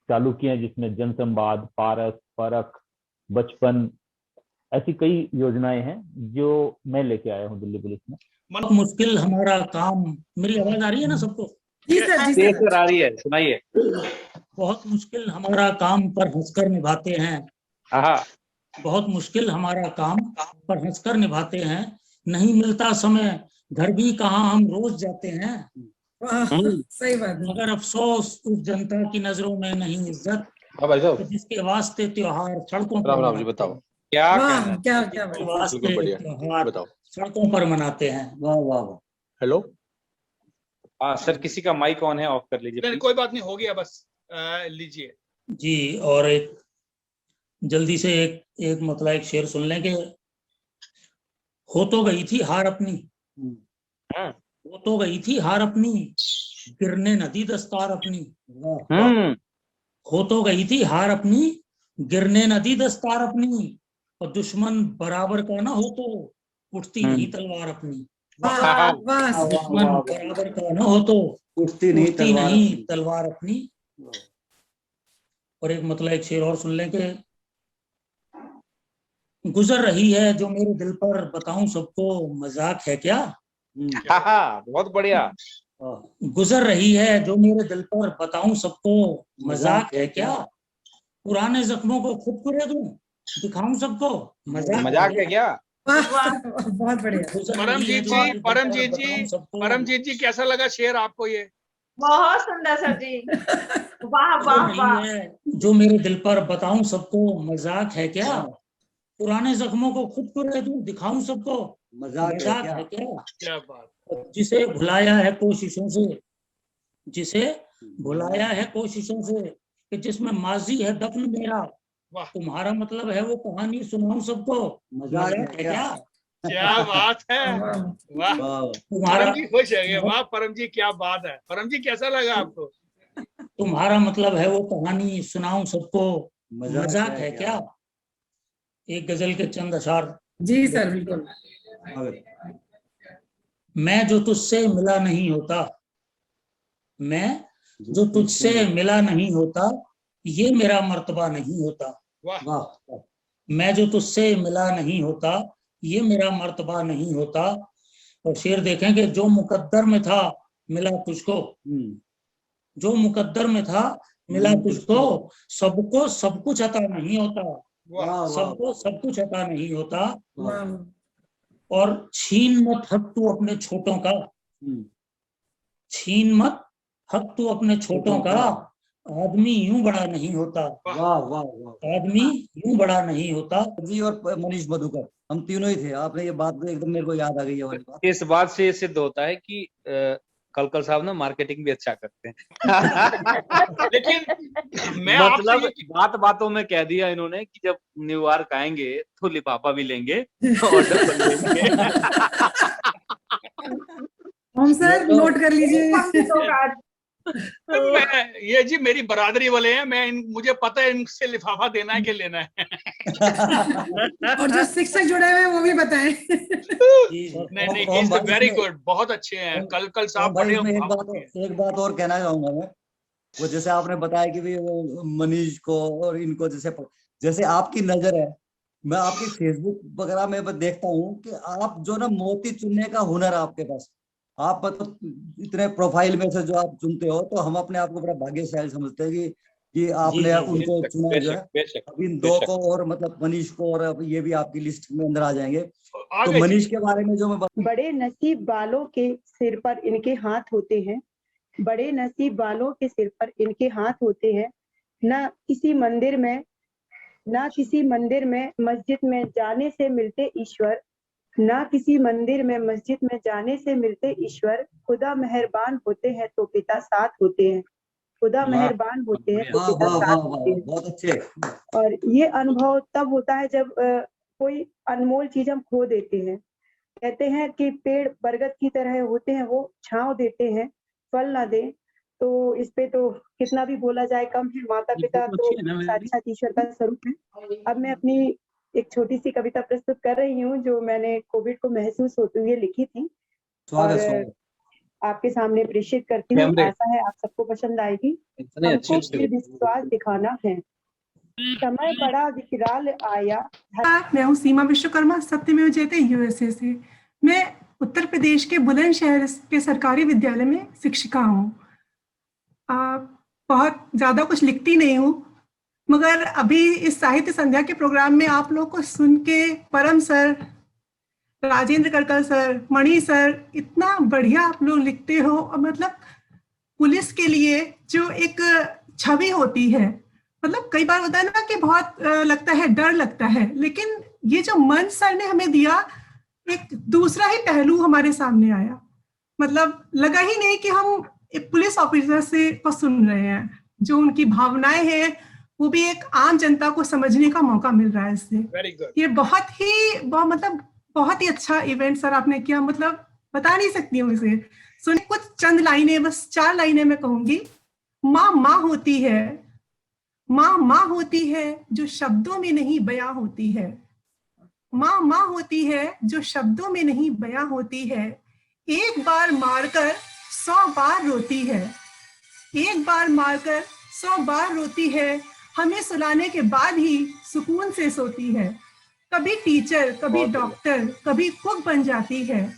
चालू किए हैं, जिसमें जनसंवाद, पारस, परख, बचपन, ऐसी कई योजनाएं हैं जो मैं लेके आया हूँ दिल्ली पुलिस में. बहुत मुश्किल हमारा काम. मेरी आवाज आ रही है ना सबको? जी सर, जी जी सर. सर, आ रही है, सुनाइए. बहुत मुश्किल हमारा काम पर हंसकर निभाते हैं. हाँ, बहुत मुश्किल हमारा काम पर हंसकर निभाते हैं. नहीं मिलता समय, घर भी कहाँ हम रोज जाते हैं. वाह, सही बात है. मगर अफसोस उस जनता की नजरों में नहीं इज्जत, हाँ भाई साहब, जिसके वास्ते त्योहार सड़कों राम पर राम जी, मनाते बताओ. हैं. क्या वाह, कहना है? क्या जिसके बात. वास्ते बिल्कुल बढ़िया. त्योहार बताओ. सड़कों पर मनाते हैं. वाह वाह वाह. हेलो. हाँ सर, किसी का माइक ऑन है, ऑफ कर लीजिए नहीं, please. कोई बात नहीं, हो गया बस. लीजिए. जी. और एक जल्दी से एक मतलब एक शेर सुन लें कि हो तो गई थी हार अपनी, हाँ। हो तो गई थी हार अपनी, गिरने नदी दस्तार अपनी. हो तो गई थी हार अपनी, गिरने नदी दस्तार अपनी, और दुश्मन बराबर का ना हो तो उठती नहीं तलवार अपनी. वाह, वाह. दुश्मन बराबर का ना हो तो उठती नहीं नहीं तलवार अपनी. और एक मतलब एक शेर और सुन लें कि गुजर रही है जो मेरे दिल पर, बताऊं सबको मजाक है क्या. बहुत बढ़िया. गुजर रही है जो मेरे दिल पर, बताऊं सबको मजाक है क्या. पुराने जख्मों को खुद कुरे दूं, दिखाऊं सबको मजाक है क्या. बहुत बढ़िया. परमजीत जी कैसा लगा शेर आपको ये? बहुत सुंदर सर जी. वाह वाह वाह. जो मेरे दिल पर, बताऊं सबको मजाक है क्या. पुराने जख्मों को खुद कुरे दूं, दिखाऊं सबको मजाक है क्या. क्या बात. जिसे भुलाया है कोशिशों से, जिसे भुलाया है कोशिशों से, कि जिसमें माजी है दफन मेरा, तुम्हारा मतलब है वो कहानी सुनाऊं सबको मजाक है क्या. क्या बात है. वाह, परम जी खुश है. वाह परम जी, क्या बात है. परम जी कैसा लगा आपको? तुम्हारा मतलब है वो कहानी सुनाऊं सबको मजाक है क्या. एक गजल के चंद अशार. जी सर, बिल्कुल. मैं जो तुझसे मिला नहीं होता, मैं जो तुझसे मिला नहीं होता, ये मेरा मर्तबा नहीं होता. वाह. मैं जो तुझसे मिला नहीं होता, ये मेरा मर्तबा नहीं होता. और शेर देखें कि जो मुकद्दर में था मिला तुझको, जो मुकद्दर में था मिला तुझको, सबको सब कुछ अता नहीं होता. सबको सब कुछ अता नहीं होता. और छीन मत हक तू अपने छोटों का, छीन मत हक तू अपने छोटों का, आदमी यूं बड़ा नहीं होता. वाह वाह वाह. आदमी यूं बड़ा नहीं होता. जी और मनीष मधुकर, हम तीनों ही थे. आपने ये बात तो एकदम मेरे को याद आ गई है वाली बात. इस बात से सिद्ध होता है कि कलकल साहब ना मार्केटिंग भी अच्छा करते हैं. लेकिन मैं मतलब बात बातों में कह दिया इन्होंने कि जब न्यूयॉर्क आएंगे तो लिफाफा भी लेंगे और डबल लेंगे. हम सर नोट कर लीजिए. ये जी मेरी बरादरी वाले हैं, मुझे पता है इनसे लिफाफा देना है कि लेना है। और जो शिक्षक जुड़े हुए हैं वो भी बताएं। नहीं, ही इज वेरी गुड, बहुत अच्छे हैं। कल साहब भाई बड़े इसमें एक बात और कहना चाहूंगा मैं। वो जैसे आपने बताया कि भी वो मनीष को और इनको जैसे आपकी नजर है, मैं आपकी फेसबुक वगैरह में देखता हूँ कि आप जो ना मोती चुनने का हुनर है आपके पास। आप मतलब इतने प्रोफाइल में से जो आप चुनते हो, तो हम अपने आप को बड़ा भाग्यशाली समझते हैं कि आपने उनको चुना जो है। अब इन दो को और मतलब मनीष को, और अब ये भी आपकी लिस्ट में अंदर आ जाएंगे। तो मनीष के बारे में जो मैं बड़े नसीब वालों के सिर पर इनके हाथ होते हैं, बड़े नसीब वालों के सिर पर इनके हाथ होते हैं। ना किसी मंदिर में मस्जिद में जाने से मिलते ईश्वर, ना किसी मंदिर में मस्जिद में जाने से मिलते ईश्वर। खुदा मेहरबान होते हैं तो पिता साथ होते हैं, खुदा मेहरबान होते हैं तो पिता साथ होते हैं। बहुत अच्छे। और ये अनुभव तब होता है जब कोई अनमोल चीज हम खो देते हैं। कहते हैं कि पेड़ बरगद की तरह होते हैं, वो छांव देते हैं, फल ना दे। तो इस पे तो कितना भी बोला जाए कम है। माता पिता तो साक्षात ईश्वर का स्वरूप है। अब मैं अपनी एक छोटी सी कविता प्रस्तुत कर रही हूँ, जो मैंने कोविड को महसूस होते हुए लिखी थी और आपके सामने प्रेषित करती हूँ। आशा है आप सबको पसंद आएगी। हमको फिर विश्वास दिखाना है, समय बड़ा विकराल आया। मैं हूँ सीमा विश्वकर्मा, सत्यमेव जयते यूएसए से। मैं उत्तर प्रदेश के बुलंदशहर के सरकारी विद्यालय में शिक्षिका हूँ। बहुत ज्यादा कुछ लिखती नहीं हूँ, मगर अभी इस साहित्य संध्या के प्रोग्राम में आप लोग को सुन के परम सर, राजेंद्र करकल सर, मणि सर, इतना बढ़िया आप लोग लिखते हो। और मतलब पुलिस के लिए जो एक छवि होती है, मतलब कई बार होता है ना कि बहुत लगता है, डर लगता है, लेकिन ये जो मंच सर ने हमें दिया, एक दूसरा ही पहलू हमारे सामने आया। मतलब लगा ही नहीं कि हम एक पुलिस ऑफिसर से को सुन रहे हैं। जो उनकी भावनाएं हैं वो भी एक आम जनता को समझने का मौका मिल रहा है इससे। ये बहुत ही अच्छा इवेंट सर आपने किया। मतलब बता नहीं सकती हूँ इसे। सुनिए कुछ चंद लाइनें, बस 4 लाइनें मैं कहूंगी। माँ होती है, माँ होती है जो शब्दों में नहीं बयां होती है। माँ होती है जो शब्दों में नहीं बयां होती है। एक बार मारकर 100 बार रोती है, एक बार मारकर 100 बार रोती है। हमें सुलाने के बाद ही सुकून से सोती है। कभी टीचर, कभी डॉक्टर, कभी कुक बन जाती है।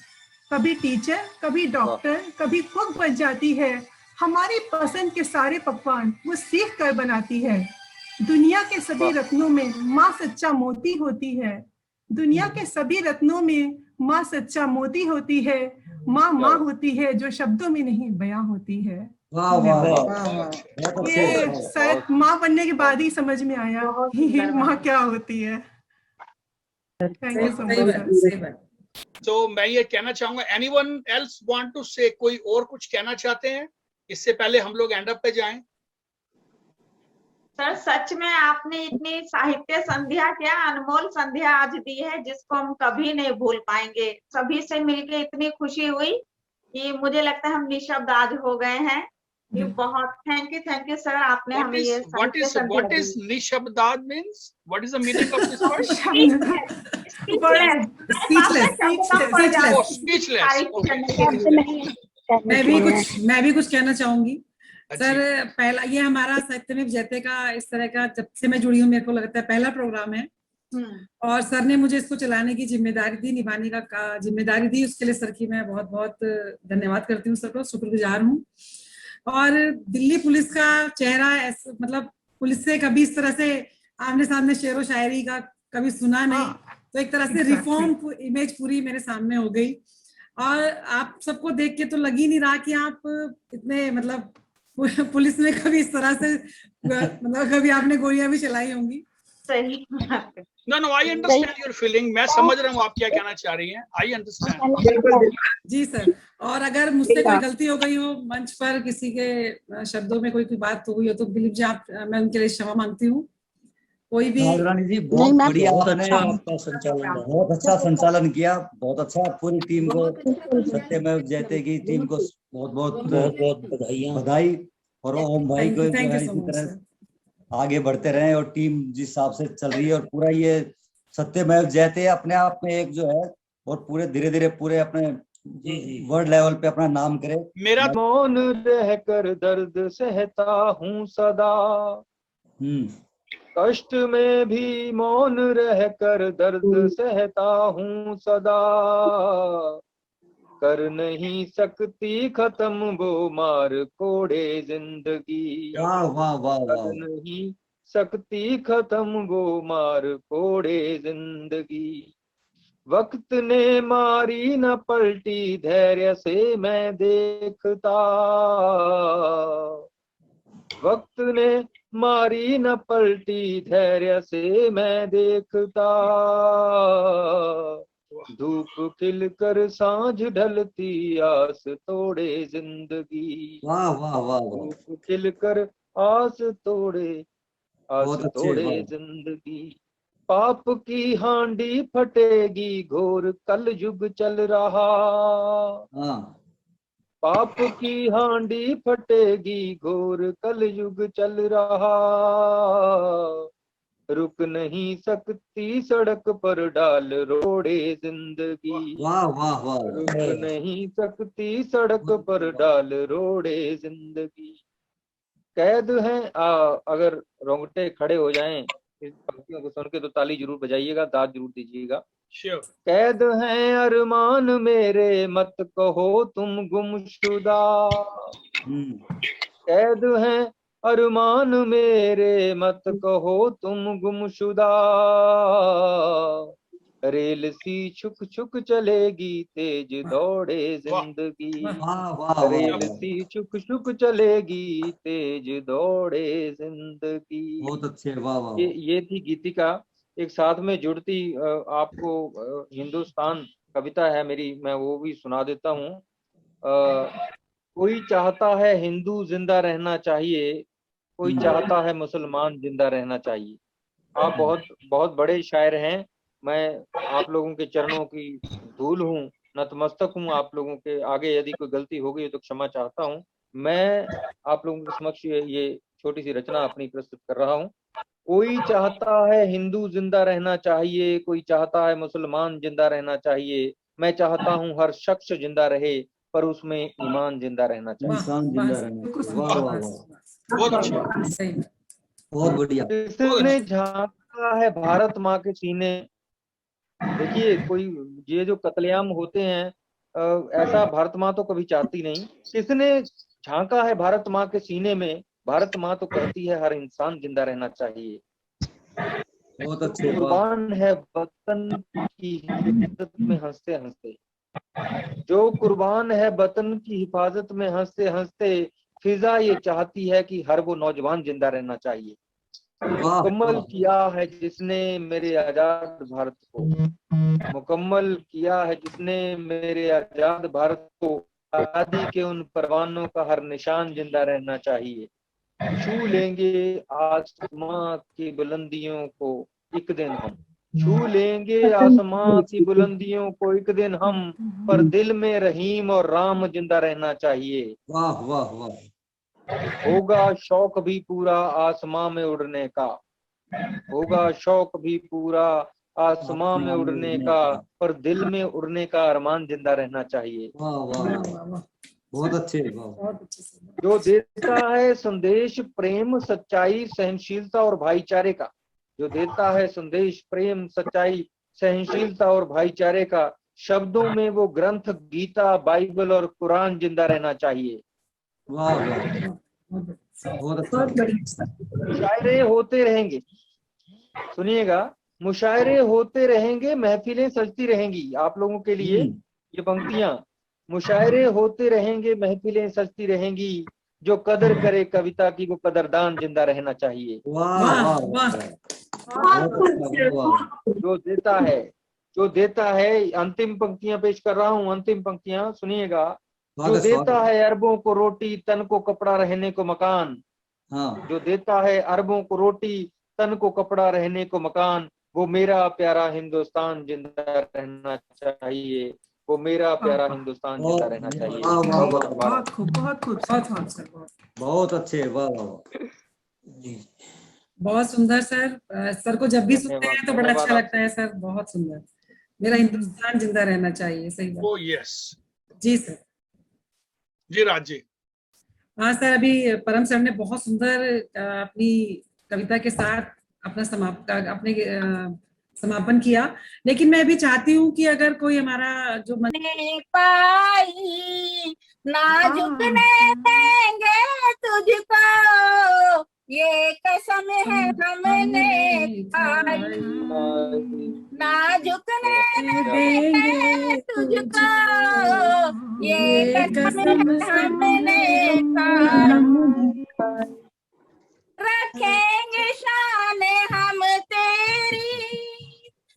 कभी टीचर, कभी डॉक्टर, कभी कुक बन जाती है। हमारी पसंद के सारे पकवान वो सीख कर बनाती है। दुनिया के सभी रत्नों में माँ सच्चा मोती होती है। दुनिया के सभी रत्नों में माँ सच्चा मोती होती है। माँ होती है जो शब्दों में नहीं बयां होती है। वाह वाह वाह। ये शायद माँ बनने के बाद ही समझ में आया कि माँ क्या होती है। Thank you so much. तो मैं ये कहना चाहूंगा, एनीवन एल्स वांट टू से, कोई और कुछ कहना चाहते हैं इससे पहले हम लोग एंड अप पे जाएं? सर सच में आपने इतनी साहित्य संध्या, क्या अनमोल संध्या आज दी है, जिसको हम कभी नहीं भूल पाएंगे। सभी से मिलके इतनी खुशी हुई कि मुझे लगता है हम निशब्द आज हो गए हैं। ये बहुत थैंक यू सर, आपने हमें ये what is निशब्दाद means? What is the meaning of this word? Speechless. मैं भी कुछ कहना चाहूंगी सर। पहला ये हमारा सत्यमेव जयते का इस तरह का, जब से मैं जुड़ी हूँ मेरे को लगता है पहला प्रोग्राम है। और सर ने मुझे इसको चलाने की जिम्मेदारी दी, निभाने का जिम्मेदारी दी। उसके लिए सर की मैं बहुत बहुत धन्यवाद करती हूँ, सबको शुक्रगुजार हूँ। और दिल्ली पुलिस का चेहरा, मतलब पुलिस से कभी इस तरह से आमने सामने शेरो शायरी का कभी सुना नहीं। तो एक तरह से रिफॉर्म इमेज पूरी मेरे सामने हो गई। और आप सबको देख के तो लग ही नहीं रहा कि आप इतने, मतलब पुलिस में कभी इस तरह से मतलब कभी आपने गोलियां भी चलाई होंगी। सही। No, I understand your feeling. मैं समझ रहा हूँ आप क्या कहना चाह रही हैं। I understand. जी सर। और अगर मुझसे कोई गलती हो गई हो मंच पर, किसी के शब्दों में कोई बात हो गई हो, तो दिलीप जी मैं उनके लिए क्षमा मांगती हूँ। कोई भी रानी जी नहीं बहुत मैम बढ़िया बहुत आपने अच्छा आपका संचालन रहा। बहुत अच्छा संचालन किया, बहुत अच्छा। पूरी टीम को, सत्यमेव जयते की टीम को बहुत बहुत बहुत बहुत बधाइयाँ। बधाई। और ओम भाई को जो थैंक है यू सो इसी मच तरह सर। आगे बढ़ते रहें, और टीम जिस हिसाब से चल रही है, और पूरा ये सत्यमेव जयते अपने आप में एक जो है, और पूरे धीरे धीरे पूरे अपने वर्ल्ड लेवल पे अपना नाम करे। मेरा मौन रहकर दर्द सहता हूँ सदा, कष्ट में भी मौन रहकर दर्द सहता हूँ सदा, कर नहीं सकती खत्म वो मार कोड़े जिंदगी, वाह वाह वाह कर वाह। नहीं सकती खत्म वो मार कोड़े जिंदगी, वक्त ने मारी न पलटी धैर्य से मैं देखता, वक्त ने मारी न पलटी धैर्य से मैं देखता, धूप खिलकर सांझ ढलती आस तोड़े जिंदगी, वाह वाह वाह वाह। धूप खिलकर आस तोड़े आस बहुत अच्छे, तोड़े वाह। जिंदगी, पाप की हांडी फटेगी घोर कल युग चल रहा, पाप की हांडी फटेगी घोर कल युग चल रहा, रुक नहीं सकती सड़क पर डाल रोड़े जिंदगी, वाह वाह वाह। रुक नहीं सकती सड़क पर डाल रोड़े जिंदगी, कैद हैं अगर रोंगटे खड़े हो जाएं इस पंक्तियों को सुन के तो ताली जरूर बजाइएगा, दाद जरूर दीजिएगा। कैद हैं अरमान मेरे मत कहो तुम गुमशुदा, कैद हैं अरमान मेरे मत कहो तुम गुमशुदा, रेल सी छुक छुक चलेगी तेज दौड़े जिंदगी, रेल सी छुक छुक चलेगी तेज दौड़े जिंदगी। बहुत अच्छे, वाह वाह। ये थी गीतिका। एक साथ में जुड़ती आपको हिंदुस्तान कविता है मेरी, मैं वो भी सुना देता हूँ। कोई चाहता है हिंदू जिंदा रहना चाहिए, कोई चाहता है मुसलमान जिंदा रहना चाहिए। आप बहुत बहुत बड़े शायर हैं, मैं आप लोगों के चरणों की धूल हूँ, नतमस्तक हूँ आप लोगों के आगे। यदि कोई गलती हो गई तो क्षमा चाहता हूँ। मैं आप लोगों के समक्ष ये छोटी सी रचना अपनी प्रस्तुत कर रहा हूँ। कोई चाहता है हिंदू जिंदा रहना चाहिए, कोई चाहता है मुसलमान जिंदा रहना चाहिए, मैं चाहता हूँ हर शख्स जिंदा रहे पर उसमें ईमान जिंदा रहना चाहिए। इंसान जिंदा रहना। वाह वाह वाह। बहुत अच्छा, बहुत बढ़िया। किसने झांका है भारत माँ के सीने। देखिए कोई ये जो कत्लेआम होते हैं ऐसा भारत माँ तो कभी चाहती नहीं। किसने झांका है भारत माँ के सीने में, भारत माँ तो कहती है हर इंसान जिंदा रहना चाहिए। बहुत अच्छे, कुर्बान है वतन की हिफाजत में हंसते हंसते, जो कुर्बान है वतन की हिफाजत में हंसते हंसते, फिजा ये चाहती है कि हर वो नौजवान जिंदा रहना चाहिए। मुकम्मल किया है जिसने मेरे आजाद भारत को, मुकम्मल किया है जिसने मेरे आजाद भारत को, आजादी के उन परवानों का हर निशान जिंदा रहना चाहिए। छू लेंगे आसमां की बुलंदियों को एक दिन हम, छू लेंगे आसमां की बुलंदियों को एक दिन हम, पर दिल में रहीम और राम जिंदा रहना चाहिए। वाह वाह वाह। होगा शौक भी पूरा आसमां में उड़ने का, होगा शौक भी पूरा आसमां में उड़ने का, पर दिल में उड़ने का अरमान जिंदा रहना चाहिए। वाह वाह, बहुत अच्छे। जो देता है संदेश प्रेम सच्चाई सहनशीलता और भाईचारे का, जो देता है संदेश प्रेम सच्चाई सहनशीलता और भाईचारे का, शब्दों में वो ग्रंथ गीता बाइबल और कुरान जिंदा रहना चाहिए। वाह वाह, बहुत अच्छा। मुशायरे होते रहेंगे, सुनिएगा, मुशायरे होते रहेंगे, महफिलें सजती रहेंगी। आप लोगों के लिए ये पंक्तियां, मुशायरे होते रहेंगे, महफिलें सजती रहेंगी, जो कदर करे कविता की वो कदरदान जिंदा रहना चाहिए। जो देता है, अंतिम पंक्तियां पेश कर रहा हूँ, अंतिम पंक्तियां सुनिएगा। जो देता है अरबों को रोटी, तन को कपड़ा रहने को मकान, जो देता है अरबों को रोटी, तन को कपड़ा रहने को मकान, वो मेरा प्यारा हिंदुस्तान जिंदा रहना चाहिए, वो मेरा प्यारा हिंदुस्तान जिंदा रहना चाहिए। बहुत खूब, बहुत खूब, बहुत अच्छे, वाह वाह वाह। बहुत सुंदर सर। सर को जब भी सुनते हैं तो बड़ा धन्यवाद अच्छा लगता है सर, बहुत सुंदर। मेरा हिंदुस्तान जिंदा रहना चाहिए, सही बात। ओ यस जी सर। जी राज जी। हाँ सर, अभी परम सर ने बहुत सुंदर अपनी कविता के साथ अपना समापन किया, लेकिन मैं भी चाहती हूँ कि अगर कोई हमारा जो पाई ना झुकने देंगे तुझको, ये कसम है हमने खाई, ना झुकने देंगे तुझको, ये कसम है हमने खाई, रखेंगे शान हम तेरी,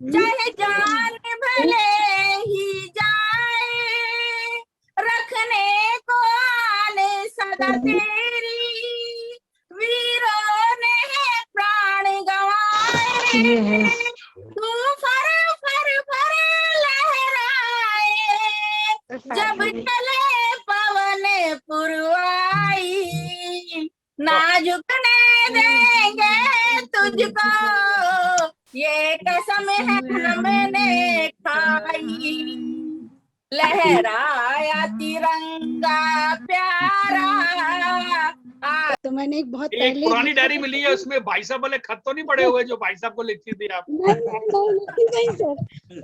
चाहे जान भले ही जाए, रखने को आन सदा तेरी, वीरों ने प्राण गंवाए, तू फर फर फर लहराए, जब चले पवन पुरवाई, ना झुकने देंगे तुझको, ये कसम है हमने खाई, लहराया तिरंगा प्यारा। तो मैंने एक बहुत एक पहले पुरानी डायरी मिली है, उसमें भाई साहब वाले खत तो नहीं पड़े हुए जो भाई साहब को लिखती थी आप? नहीं सर,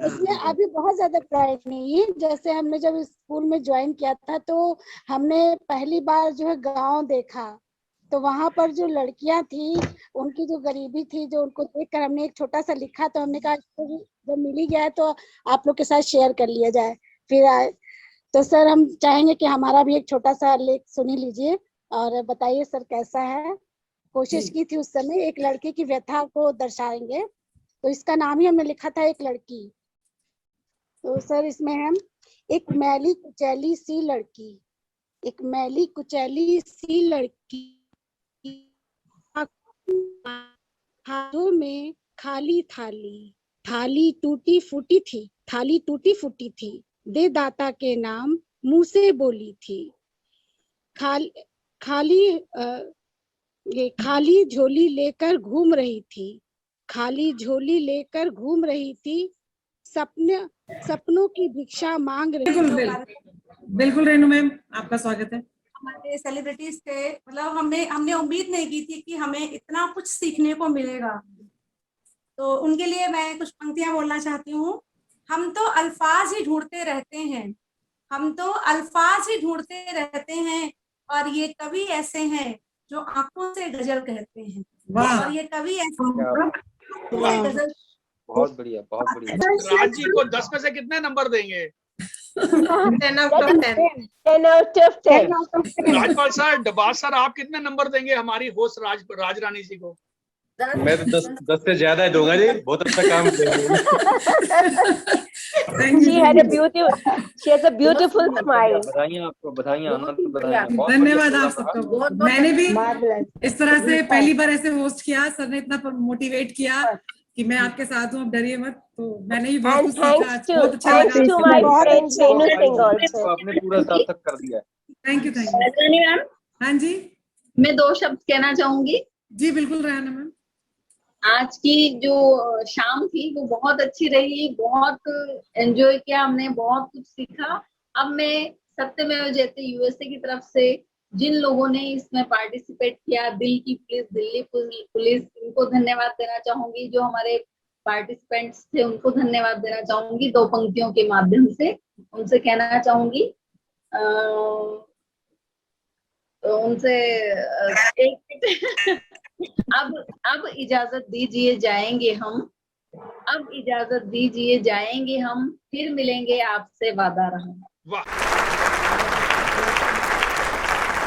उसमें अभी बहुत ज्यादा प्राइड नहीं है। जैसे हमने जब स्कूल में ज्वाइन किया था तो हमने पहली बार जो है गांव देखा, तो वहां पर जो लड़कियां थी उनकी जो गरीबी थी, जो उनको देखकर हमने एक छोटा सा लिखा, तो हमने कहा जब मिल ही गया है तो आप लोग के साथ शेयर कर लिया जाए। फिर तो सर हम चाहेंगे कि हमारा भी एक छोटा सा लेख सुन लीजिए और बताइए सर कैसा है। कोशिश की थी उस समय, एक लड़की की व्यथा को दर्शाएंगे, तो इसका नाम ही हमने लिखा था एक लड़की। तो सर इसमें हम एक मैली कुचैली सी लड़की, एक मैली कुचैली सी लड़की, हाथों में खाली थाली, थाली टूटी फूटी थी, थाली टूटी फूटी थी, दे दाता के नाम मुंह से बोली थी, खाली झोली लेकर घूम रही थी, खाली झोली लेकर घूम रही थी, सपनों की भिक्षा मांग रही थी। बिल्कुल रेनू मैम, आपका स्वागत है। हमारे सेलिब्रिटीज थे, मतलब हमने उम्मीद नहीं की थी कि हमें इतना कुछ सीखने को मिलेगा, तो उनके लिए मैं कुछ पंक्तियां बोलना चाहती हूँ। हम तो अल्फाज ही ढूंढते रहते हैं, हम तो अल्फाज ही ढूंढते रहते हैं, और ये कवि ऐसे हैं जो आंखों से गजल कहते हैं, और ये कवि ऐसे गजल। बहुत बढ़िया, बहुत बढ़िया। राज जी को 10 में से कितने नंबर देंगे? 10 out of 10। 10 out of 10। Rajpal sir, Dabas sir, आप कितने नंबर देंगे हमारी होस्ट राज रानी जी को? मैं तो 10 से ज्यादा ही दूंगा जी, बहुत अच्छा काम किया। She has a beautiful smile। बधाइयाँ आपको, बधाइयाँ, अनंत बधाइयाँ। धन्यवाद आप सबका। मैंने भी इस तरह से पहली बार ऐसे होस्ट किया, सर ने इतना मोटिवेट किया कि मैं आपके साथ हूँ, अब डरिए मत। तो मैंने भी बहुत कुछ सीखा, बहुत अच्छा लगा। आपने पूरा सार्थक कर दिया। Thank you. हाँ जी, मैं 2 शब्द कहना चाहूंगी। जी बिल्कुल राना मैम। आज की जो शाम थी वो बहुत अच्छी रही, बहुत एंजॉय किया हमने, बहुत कुछ सीखा। अब मैं सत्यमेव जयते यूएसए की तरफ से जिन लोगों ने इसमें पार्टिसिपेट किया, दिल की पुलिस, दिल्ली पुलिस, इनको धन्यवाद देना चाहूंगी। जो हमारे पार्टिसिपेंट्स थे उनको धन्यवाद देना चाहूंगी 2 पंक्तियों के माध्यम से। उनसे कहना चाहूंगी उनसे अब इजाजत दीजिए जाएंगे हम, अब इजाजत दीजिए जाएंगे हम, फिर मिलेंगे आपसे वादा रहा। वाह।